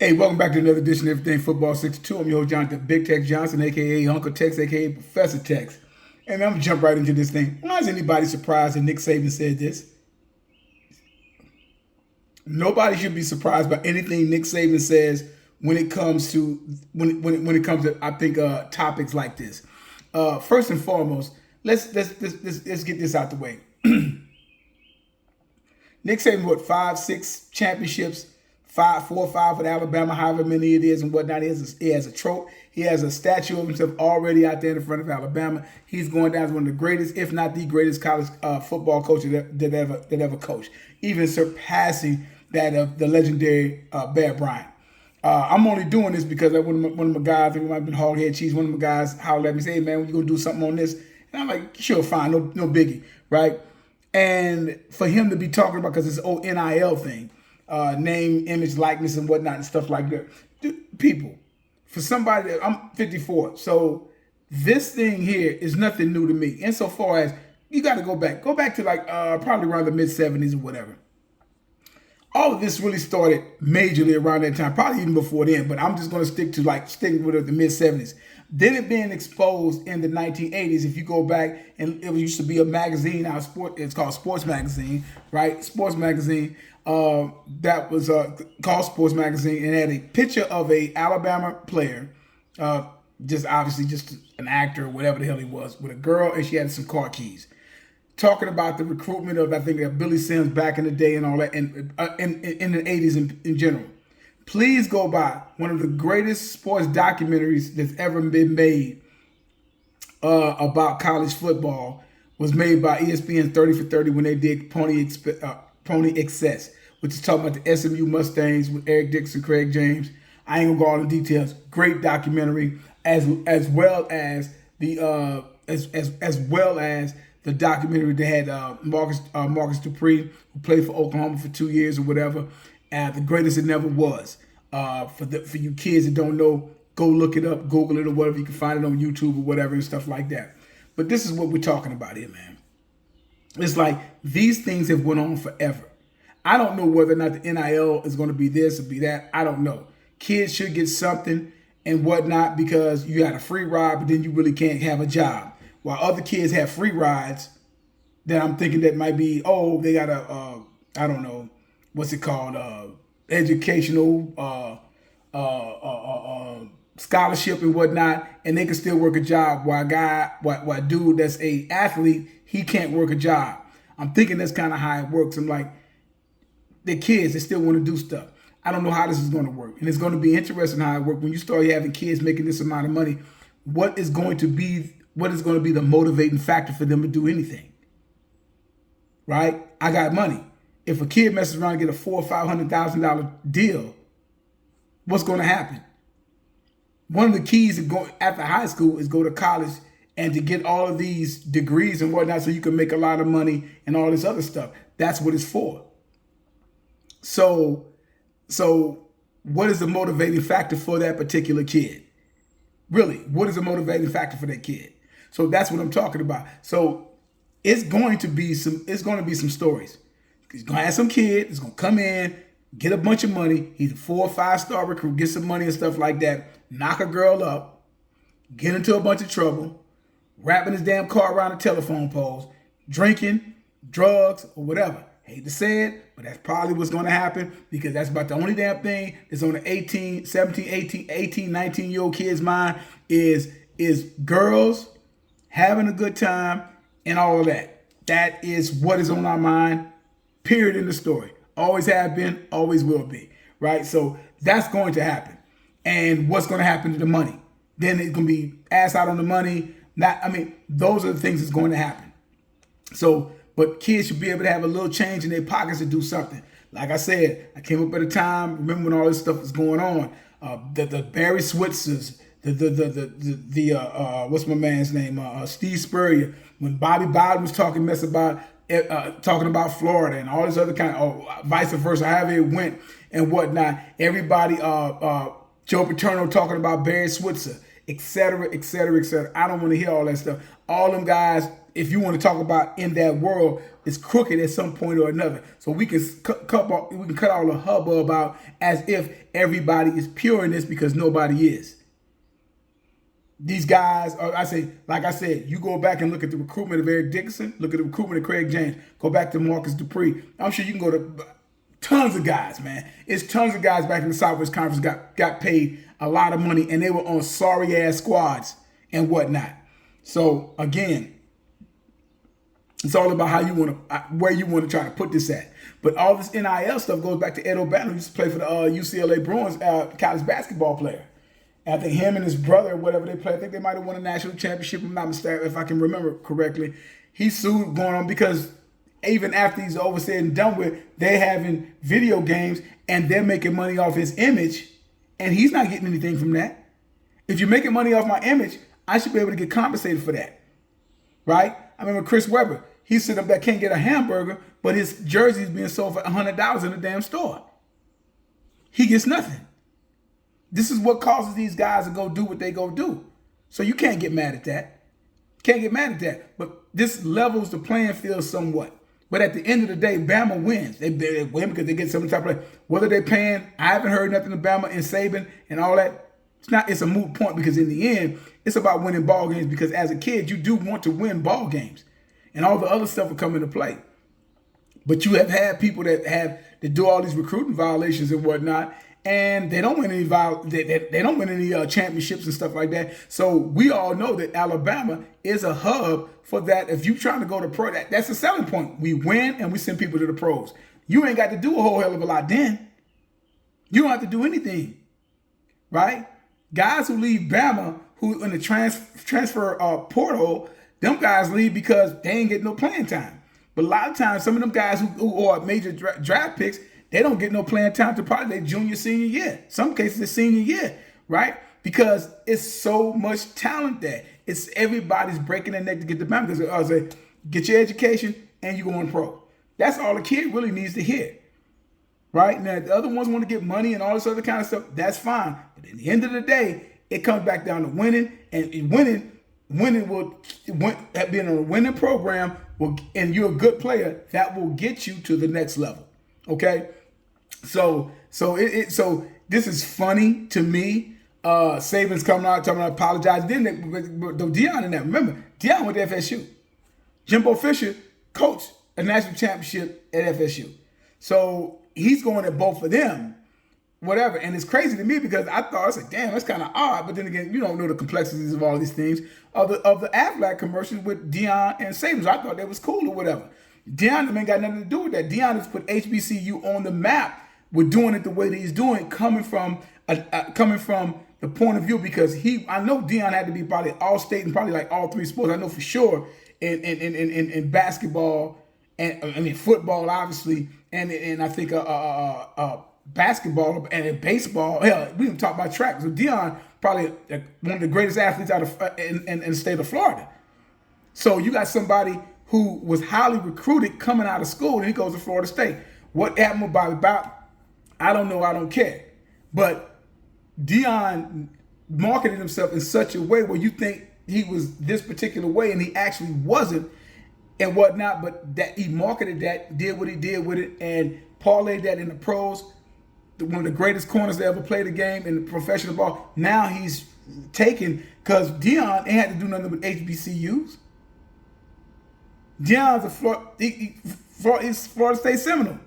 Hey, welcome back to another edition of Everything Football 62. I'm your host, Jonathan Big Tex Johnson, a.k.a. Uncle Tex, a.k.a. Professor Tex. And I'm going to jump right into this thing. Why is anybody surprised that Nick Saban said this? Nobody should be surprised by anything Nick Saban says when it comes to I think topics like this. First and foremost, let's get this out the way. Nick Saban, what, 5-6 championships, 4 or 5 with Alabama, however many it is and whatnot. He has a trope. He has a statue of himself already out there in front of Alabama. He's going down as one of the greatest, if not the greatest, college football coaches that ever coached, even surpassing that of the legendary Bear Bryant. I'm only doing this because one of my guys, I think it might have been Hoghead Cheese, one of my guys hollered at me, say, hey, man, when you going to do something on this? And I'm like, sure, fine, no biggie, right? And for him to be talking about, because it's an old NIL thing, name, image, likeness, and whatnot, and stuff like that. People, for somebody that, I'm 54, so this thing here is nothing new to me. Insofar as you got to go back to like probably around the mid-70s or whatever. All of this really started majorly around that time, probably even before then, but I'm just going to stick with the mid-70s. Then it being exposed in the 1980s. If you go back, and it used to be a magazine, it's called Sports Magazine, right? Sports Magazine, that was called Sports Magazine, and had a picture of a Alabama player, just an actor, whatever the hell he was, with a girl, and she had some car keys. Talking about the recruitment of, I think, Billy Sims back in the day and all that, and in the 80s in general. Please go by one of the greatest sports documentaries that's ever been made about college football was made by ESPN 30 for 30 when they did Pony Excess, which is talking about the SMU Mustangs with Eric Dixon, Craig James. I ain't gonna go all the details. Great documentary, as well as the documentary that had Marcus Dupree, who played for Oklahoma for 2 years or whatever. The greatest it never was. For you kids that don't know, go look it up, Google it or whatever. You can find it on YouTube or whatever and stuff like that. But this is what we're talking about here, man. It's like these things have went on forever. I don't know whether or not the NIL is going to be this or be that. I don't know. Kids should get something and whatnot because you got a free ride, but then you really can't have a job. While other kids have free rides that I'm thinking that might be, they got a, I don't know, what's it called, educational scholarship and whatnot, and they can still work a job. While dude that's a athlete, he can't work a job. I'm thinking that's kind of how it works. I'm like, they're kids, they still want to do stuff. I don't know how this is going to work, and it's going to be interesting how it works when you start having kids making this amount of money. What is going to be the motivating factor for them to do anything? Right? I got money. If a kid messes around and get a $400,000 or $500,000 deal, what's going to happen? One of the keys to go after high school is go to college and to get all of these degrees and whatnot so you can make a lot of money and all this other stuff. That's what it's for. So what is the motivating factor for that particular kid? Really, what is the motivating factor for that kid? So that's what I'm talking about. So it's going to be some stories. He's going to have some kid that's going to come in, get a bunch of money. He's a 4 or 5 star recruit, get some money and stuff like that, knock a girl up, get into a bunch of trouble, wrapping his damn car around the telephone poles, drinking, drugs, or whatever. Hate to say it, but that's probably what's going to happen because that's about the only damn thing that's on the 18, 17, 18, 19-year-old kid's mind is girls having a good time and all of that. That is what is on our mind. Period in the story. Always have been, always will be, right? So that's going to happen. And what's going to happen to the money? Then it's going to be ass out on the money. Those are the things that's going to happen. So, but kids should be able to have a little change in their pockets to do something. Like I said, I came up at a time, remember when all this stuff was going on, the Barry Switzers, what's my man's name? Steve Spurrier, when Bobby Bowden was talking mess about Florida and all this other kind of, vice versa, however it went and whatnot. Everybody, Joe Paterno talking about Barry Switzer, et cetera, et cetera, et cetera. I don't want to hear all that stuff. All them guys if you want to talk about in that world, is crooked at some point or another. So we can cut all the hubbub out as if everybody is pure in this, because nobody is. These guys are, like I said, you go back and look at the recruitment of Eric Dickerson, look at the recruitment of Craig James, go back to Marcus Dupree. I'm sure you can go to tons of guys, man. It's tons of guys back in the Southwest Conference got paid a lot of money, and they were on sorry ass squads and whatnot. So again, it's all about how you want to, where you want to try to put this at. But all this NIL stuff goes back to Ed O'Bannon, who used to play for the UCLA Bruins, college basketball player. And I think him and his brother, whatever they play, I think they might have won a national championship, if I'm not mistaken, if I can remember correctly. He sued going on because even after he's over said and done with, they're having video games and they're making money off his image, and he's not getting anything from that. If you're making money off my image, I should be able to get compensated for that, right? I remember Chris Webber. He sit up there, can't get a hamburger, but his jersey is being sold for $100 in the damn store. He gets nothing. This is what causes these guys to go do what they go do. So you can't get mad at that. Can't get mad at that. But this levels the playing field somewhat. But at the end of the day, Bama wins. They win because they get some type of play. Whether they're paying, I haven't heard nothing of Bama and Saben and all that. It's a moot point, because in the end, it's about winning ball games, because as a kid, you do want to win ball games. And all the other stuff will come into play. But you have had people that do all these recruiting violations and whatnot, and they don't win any they don't win any championships and stuff like that. So we all know that Alabama is a hub for that. If you're trying to go to pro, that's a selling point. We win and we send people to the pros. You ain't got to do a whole hell of a lot then. You don't have to do anything, right? Guys who leave Bama, who in the transfer portal, them guys leave because they ain't getting no playing time. But a lot of times, some of them guys who are major draft picks, they don't get no playing time to probably their junior, senior year. Some cases, their senior year, right? Because it's so much talent there. It's everybody's breaking their neck to get the Bama, because I say, get your education and you going pro. That's all a kid really needs to hear, right? Now, the other ones want to get money and all this other kind of stuff. That's fine. But at the end of the day, it comes back down to winning, and winning will, being a winning program will, and you're a good player, that will get you to the next level. Okay, so this is funny to me. Saban's coming out talking about apologize. Then Deion in that. Remember, Deion went to FSU. Jimbo Fisher coached a national championship at FSU. So he's going at both of them. Whatever. And it's crazy to me, because I thought, I was like, damn, that's kind of odd. But then again, you don't know the complexities of all these things. Of the Aflac commercials with Deion and Saban. So I thought that was cool or whatever. Deion ain't got nothing to do with that. Deion has put HBCU on the map with doing it the way that he's doing, coming from the point of view, because I know Deion had to be probably all-state and probably like all three sports. I know for sure in basketball, and football, obviously, and I think basketball and baseball. Hell, we even talk about track. So Deion probably one of the greatest athletes out of in the state of Florida. So you got somebody who was highly recruited coming out of school, and he goes to Florida State. What happened with Bobby Bowden? I don't know. I don't care. But Deion marketed himself in such a way where you think he was this particular way, and he actually wasn't, and whatnot. But that he marketed that, did what he did with it, and parlayed that in the pros. One of the greatest corners to ever play the game in the professional ball. Now he's taken, because Deion ain't had to do nothing with HBCUs. Deion's he's Florida State Seminole.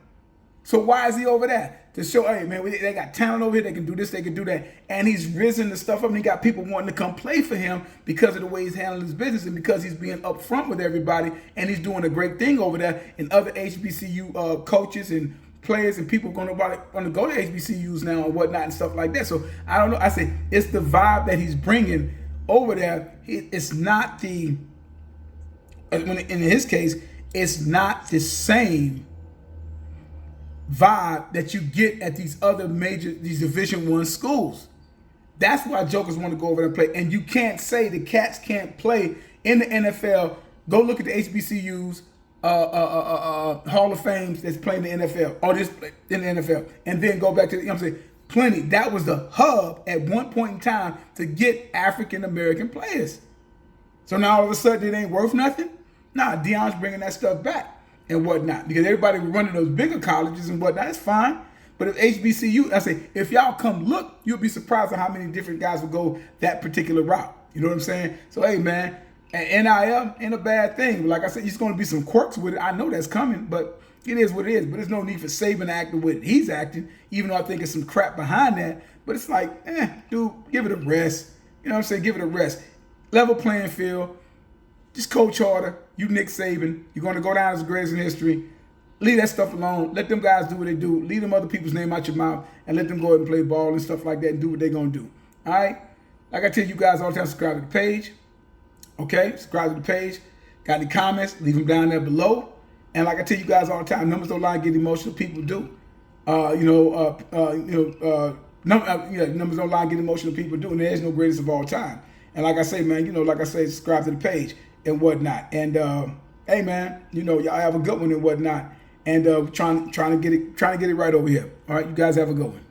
So why is he over there? To show, hey man, they got talent over here. They can do this, they can do that. And he's risen the stuff up, and he got people wanting to come play for him because of the way he's handling his business, and because he's being upfront with everybody, and he's doing a great thing over there. And other HBCU coaches and players and people going to go to HBCUs now and whatnot and stuff like that. So I don't know. I say it's the vibe that he's bringing over there. It's not in his case, it's not the same vibe that you get at these other these Division I schools. That's why jokers want to go over there and play. And you can't say the cats can't play in the NFL. Go look at the HBCUs. Hall of Fames that's playing in the NFL, or just in the NFL, and then go back to, you know what I'm saying, plenty. That was the hub at one point in time to get African American players. So now all of a sudden it ain't worth nothing. Nah, Deion's bringing that stuff back and whatnot because everybody was running those bigger colleges and whatnot. It's fine. But if HBCU, I say, if y'all come look, you'll be surprised at how many different guys will go that particular route. You know what I'm saying? So, hey, man, and NIL ain't a bad thing. But like I said, there's going to be some quirks with it. I know that's coming, but it is what it is. But there's no need for Saban to act the way he's acting, even though I think there's some crap behind that. But it's like, dude, give it a rest. You know what I'm saying? Give it a rest. Level playing field. Just coach harder. You Nick Saban. You're going to go down as the greatest in history. Leave that stuff alone. Let them guys do what they do. Leave them other people's name out your mouth and let them go ahead and play ball and stuff like that and do what they're going to do. All right? Like I tell you guys all the time, subscribe to the page. Okay? Subscribe to the page. Got any comments? Leave them down there below. And like I tell you guys all the time, numbers don't lie, get emotional. People do. Numbers don't lie, get emotional. People do. And there is no greatest of all time. And like I say, man, like I say, subscribe to the page and whatnot. And hey, man, y'all have a good one and whatnot. And trying to get it right over here. All right, you guys have a good one.